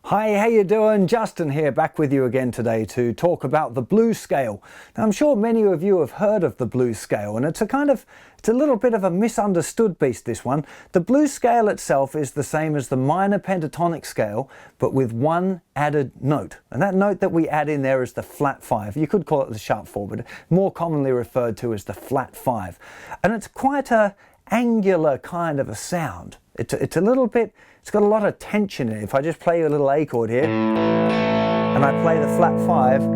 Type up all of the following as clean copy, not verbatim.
Hi, how you doing? Justin here, back with you again today to talk about the blues scale. Now, I'm sure many of you have heard of the blues scale, and it's a little bit of a misunderstood beast, this one. The blues scale itself is the same as the minor pentatonic scale, but with one added note. And that note that we add in there is the flat 5. You could call it the sharp 4, but more commonly referred to as the flat 5. And it's quite a angular kind of a sound. It's a little bit, it's got a lot of tension in it. If I just play a little A chord here, and I play the flat 5,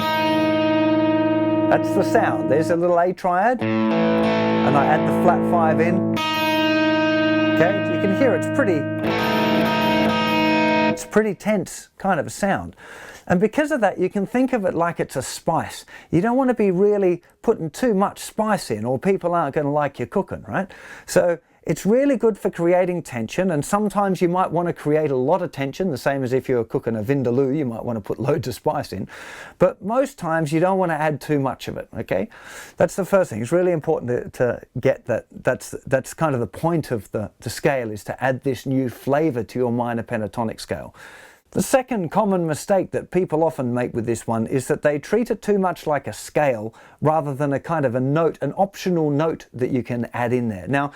that's the sound. There's a little A triad, and I add the flat 5 in. Okay, you can hear it's pretty tense kind of a sound. And because of that, you can think of it like it's a spice. You don't want to be really putting too much spice in, or people aren't going to like your cooking, right? So it's really good for creating tension, and sometimes you might want to create a lot of tension, the same as if you're cooking a vindaloo, you might want to put loads of spice in. But most times you don't want to add too much of it, okay? That's the first thing. It's really important to get that. That's kind of the point of the scale, is to add this new flavor to your minor pentatonic scale. The second common mistake that people often make with this one is that they treat it too much like a scale rather than a kind of a note, an optional note that you can add in there. Now,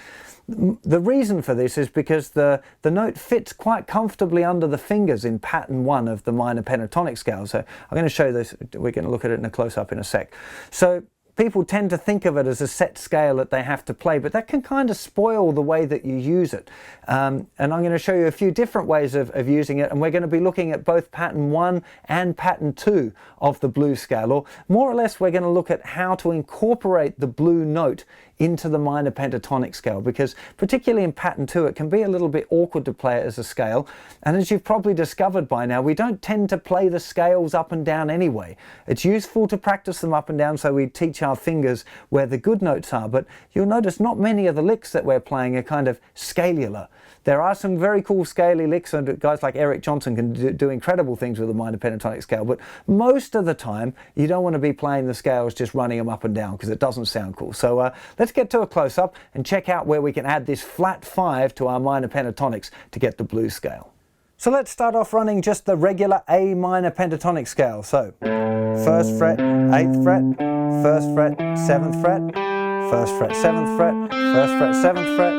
the reason for this is because the note fits quite comfortably under the fingers in pattern 1 of the minor pentatonic scale. So I'm going to show this, we're going to look at it in a close-up in a sec. So people tend to think of it as a set scale that they have to play, but that can kind of spoil the way that you use it. And I'm going to show you a few different ways of using it, and we're going to be looking at both pattern 1 and pattern 2 of the blues scale, or more or less we're going to look at how to incorporate the blue note into the minor pentatonic scale, because particularly in pattern 2 it can be a little bit awkward to play it as a scale, and as you've probably discovered by now, we don't tend to play the scales up and down anyway. It's useful to practice them up and down so we teach our fingers where the good notes are, but you'll notice not many of the licks that we're playing are kind of scalular. There are some very cool scaly licks, and guys like Eric Johnson can do incredible things with the minor pentatonic scale, but most of the time you don't want to be playing the scales just running them up and down, because it doesn't sound cool. So let's get to a close-up and check out where we can add this flat 5 to our minor pentatonics to get the blues scale. So let's start off running just the regular A minor pentatonic scale. So 1st fret, 8th fret, 1st fret, 7th fret, 1st fret, 7th fret, 1st fret, 7th fret,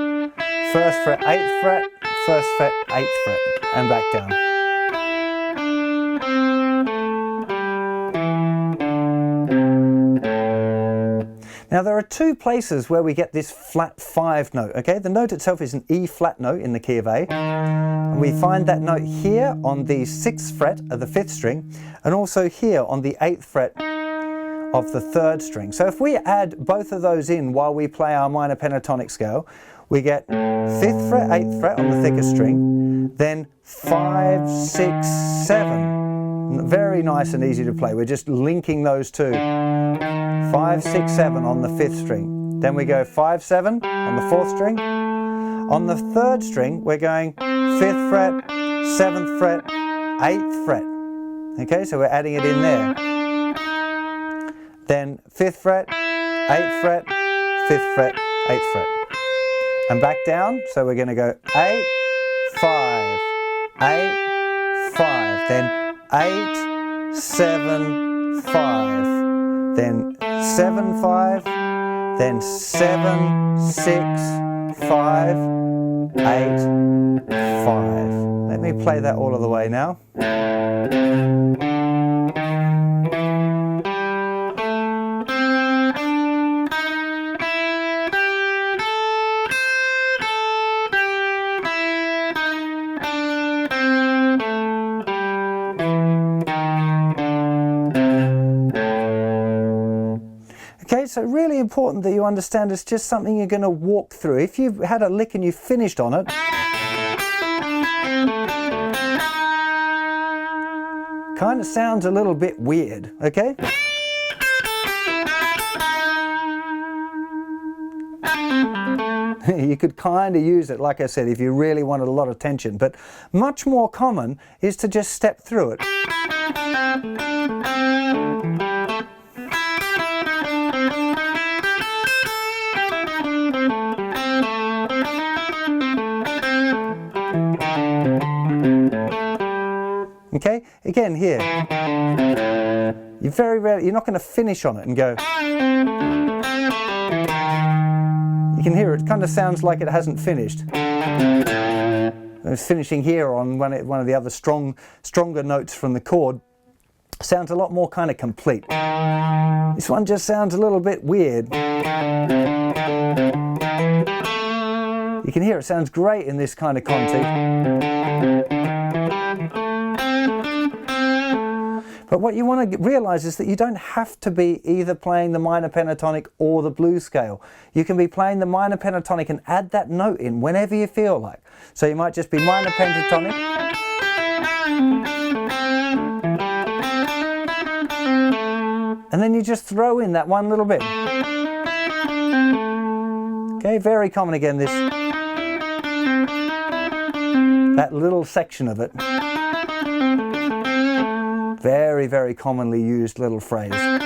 1st fret, 8th fret, 1st fret, 8th fret, and back down. Now there are two places where we get this flat 5 note, okay? The note itself is an E flat note in the key of A, and we find that note here on the 6th fret of the 5th string, and also here on the 8th fret of the 3rd string. So if we add both of those in while we play our minor pentatonic scale, we get 5th fret, 8th fret on the thickest string, then 5, 6, 7. Very nice and easy to play. We're just linking those two. 5, 6, 7 on the 5th string. Then we go 5, 7 on the 4th string. On the 3rd string, we're going 5th fret, 7th fret, 8th fret. Okay, so we're adding it in there. Then 5th fret, 8th fret, 5th fret, 8th fret. And back down, so we're going to go 8, 5, 8, 5, then 8, 7, 5, then 7, 5, then 7, 6, 5, 8, 5. Let me play that all of the way now. Okay, so really important that you understand it's just something you're going to walk through. If you've had a lick and you've finished on it, kind of sounds a little bit weird, okay? You could kind of use it, like I said, if you really wanted a lot of tension, but much more common is to just step through it. Okay, again here, you're not going to finish on it and go. You can hear it kind of sounds like it hasn't finished. It's finishing here on one of the other stronger notes from the chord. Sounds a lot more kind of complete. This one just sounds a little bit weird. You can hear it sounds great in this kind of conti. But what you want to realize is that you don't have to be either playing the minor pentatonic or the blues scale. You can be playing the minor pentatonic and add that note in whenever you feel like. So you might just be minor pentatonic. And then you just throw in that one little bit. Okay, very common again, that little section of it. Very, very commonly used little phrase. It's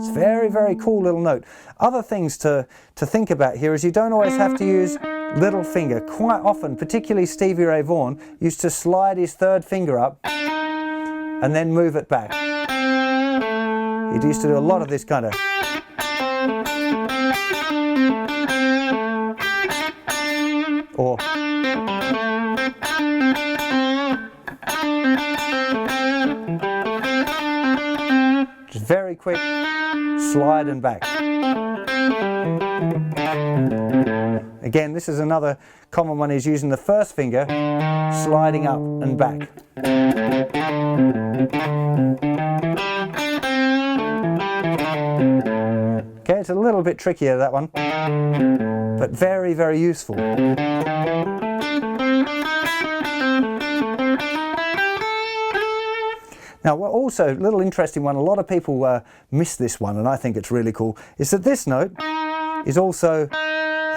a very, very cool little note. Other things to think about here is you don't always have to use little finger. Quite often, particularly Stevie Ray Vaughan, used to slide his third finger up and then move it back. He used to do a lot of this kind of. Or just very quick slide and back. Again, this is another common one, is using the first finger, sliding up and back. Okay, it's a little bit trickier, that one, but very, very useful. Now, also, a little interesting one, a lot of people miss this one, and I think it's really cool, is that this note is also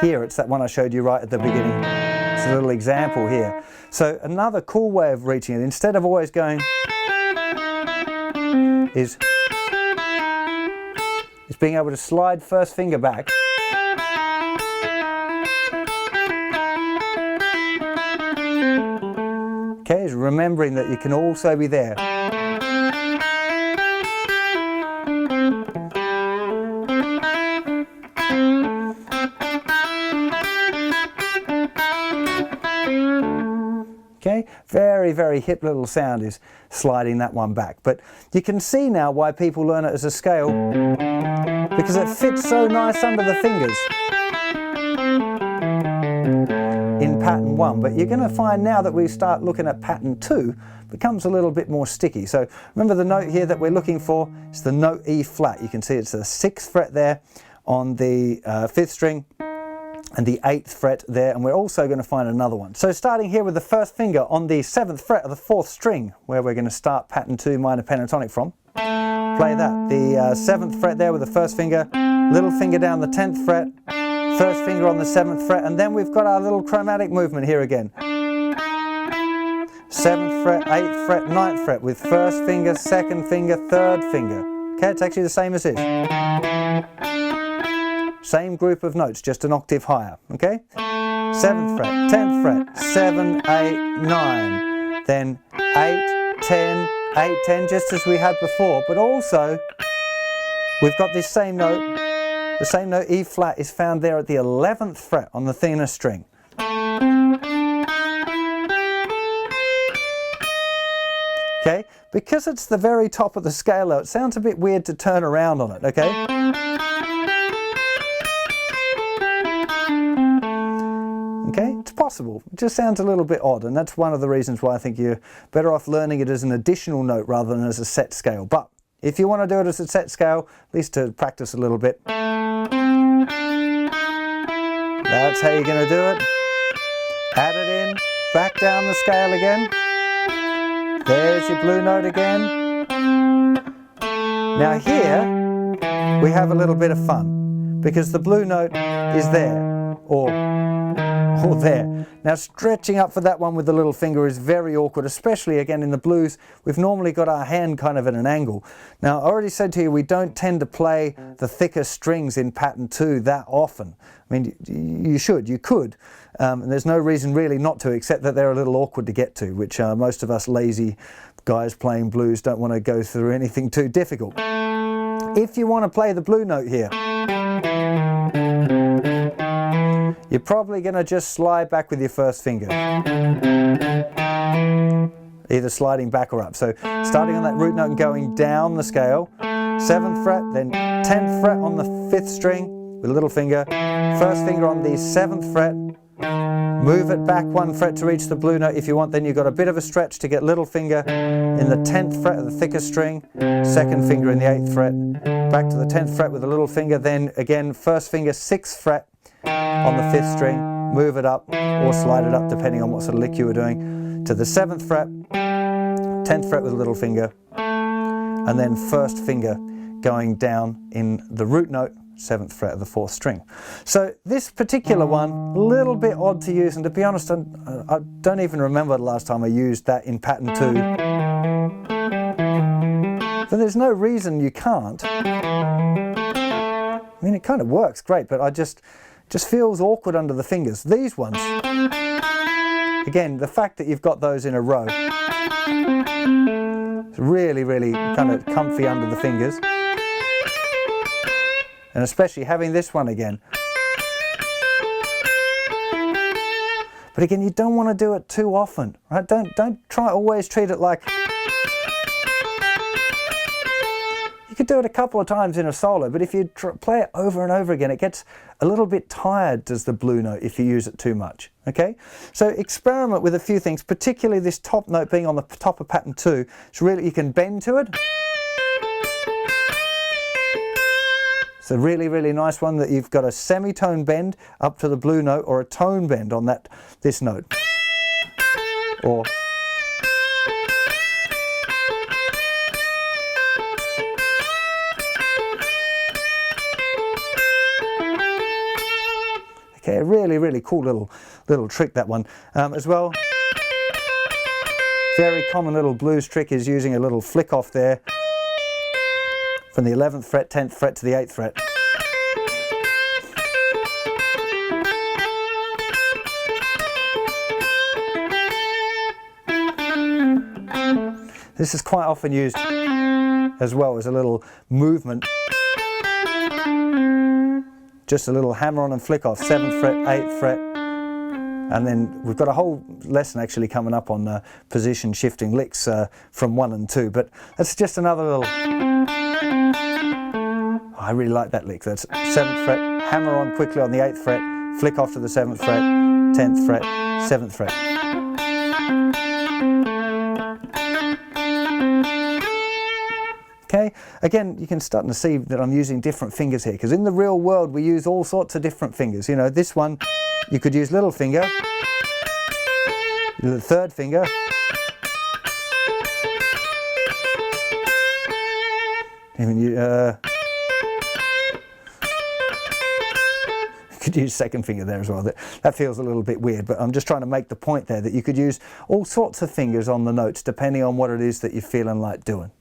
here. It's that one I showed you right at the beginning. It's a little example here. So another cool way of reaching it, instead of always going, is being able to slide first finger back. Okay, is remembering that you can also be there. Okay, very, very hip little sound is sliding that one back. But you can see now why people learn it as a scale, because it fits so nice under the fingers in pattern 1. But you're going to find now that we start looking at pattern 2, it becomes a little bit more sticky. So remember, the note here that we're looking for is the note E flat. You can see it's the 6th fret there on the 5th string, and the 8th fret there, and we're also going to find another one. So starting here with the first finger on the 7th fret of the 4th string, where we're going to start pattern 2 minor pentatonic from. Play that. The 7th fret there with the first finger, little finger down the 10th fret, first finger on the 7th fret, and then we've got our little chromatic movement here again. 7th fret, 8th fret, 9th fret with first finger, second finger, third finger. Okay, it's actually the same as this. Same group of notes, just an octave higher, okay? 7th fret, 10th fret, 7, 8, 9. Then 8, 10, 8, 10, just as we had before. But also, we've got this same note. The same note, E flat, is found there at the 11th fret on the thinner string. Okay? Because it's the very top of the scale, though, it sounds a bit weird to turn around on it, okay? Okay, it's possible. It just sounds a little bit odd, and that's one of the reasons why I think you're better off learning it as an additional note rather than as a set scale. But if you want to do it as a set scale, at least to practice a little bit, that's how you're going to do it. Add it in, back down the scale again. There's your blue note again. Now here, we have a little bit of fun, because the blue note is there, or or there. Now stretching up for that one with the little finger is very awkward, especially again in the blues. We've normally got our hand kind of at an angle. Now I already said to you, we don't tend to play the thicker strings in pattern 2 that often. I mean, you could, and there's no reason really not to, except that they're a little awkward to get to, which most of us lazy guys playing blues don't want to go through anything too difficult. If you want to play the blue note here, you're probably going to just slide back with your first finger, either sliding back or up. So starting on that root note and going down the scale, 7th fret, then 10th fret on the 5th string with a little finger, first finger on the 7th fret, move it back 1 fret to reach the blue note if you want, then you've got a bit of a stretch to get little finger in the 10th fret of the thickest string, 2nd finger in the 8th fret, back to the 10th fret with a little finger, then again first finger 6th fret on the 5th string, move it up or slide it up depending on what sort of lick you were doing, to the 7th fret, 10th fret with a little finger, and then first finger going down in the root note, 7th fret of the 4th string. So this particular one, a little bit odd to use, and to be honest, I don't even remember the last time I used that in pattern 2. But there's no reason you can't. I mean, it kind of works great, but I just feels awkward under the fingers. These ones, again, the fact that you've got those in a row, it's really, really kind of comfy under the fingers. And especially having this one again. But again, you don't want to do it too often, right? Don't try always treat it like... You could do it a couple of times in a solo, but if you play it over and over again, it gets a little bit tired, does the blue note, if you use it too much, okay? So experiment with a few things, particularly this top note being on the top of pattern 2. It's really, you can bend to it. It's a really, really nice one that you've got a semitone bend up to the blue note, or a tone bend on this note. Or okay, a really, really cool little trick, that one. As well, very common little blues trick is using a little flick off there from the 11th fret, 10th fret to the 8th fret. This is quite often used as well as a little movement. Just a little hammer on and flick off, 7th fret, 8th fret. And then we've got a whole lesson actually coming up on position shifting licks from 1 and 2. But that's just another little... I really like that lick. That's 7th fret, hammer on quickly on the 8th fret, flick off to the 7th fret, 10th fret, 7th fret. Okay, again, you can start to see that I'm using different fingers here, because in the real world we use all sorts of different fingers. You know, this one, you could use little finger, the 3rd finger, even you could use 2nd finger there as well. That feels a little bit weird, but I'm just trying to make the point there that you could use all sorts of fingers on the notes depending on what it is that you're feeling like doing.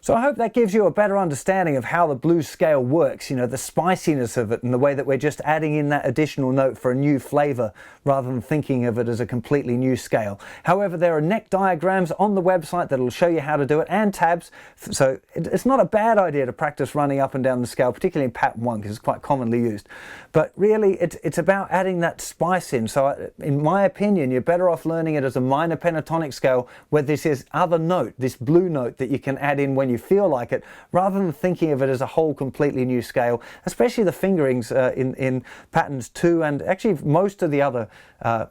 So I hope that gives you a better understanding of how the blues scale works, you know, the spiciness of it and the way that we're just adding in that additional note for a new flavour rather than thinking of it as a completely new scale. However, there are neck diagrams on the website that will show you how to do it, and tabs, so it's not a bad idea to practice running up and down the scale, particularly in pattern 1 because it's quite commonly used. But really it's about adding that spice in. So in my opinion, you're better off learning it as a minor pentatonic scale where this is other note, this blue note that you can add in when you feel like it, rather than thinking of it as a whole completely new scale, especially the fingerings in patterns 2 and actually most of the other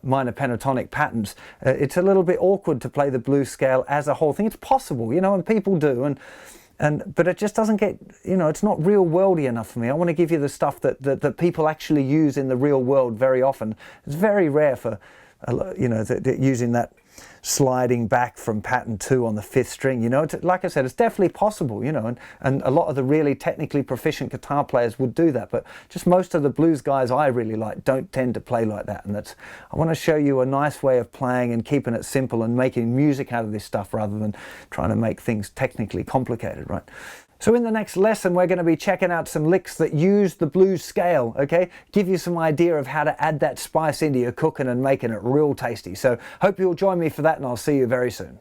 minor pentatonic patterns. It's a little bit awkward to play the blues scale as a whole thing. It's possible, you know, and people do, but it just doesn't get, you know, it's not real worldy enough for me. I want to give you the stuff that people actually use in the real world very often. It's very rare for, you know, using that sliding back from pattern 2 on the 5th string. You know, like I said, it's definitely possible, you know, and a lot of the really technically proficient guitar players would do that, but just most of the blues guys I really like don't tend to play like that. And I want to show you a nice way of playing and keeping it simple and making music out of this stuff rather than trying to make things technically complicated, right? So in the next lesson, we're going to be checking out some licks that use the blues scale, okay? Give you some idea of how to add that spice into your cooking and making it real tasty. So hope you'll join me for that, and I'll see you very soon.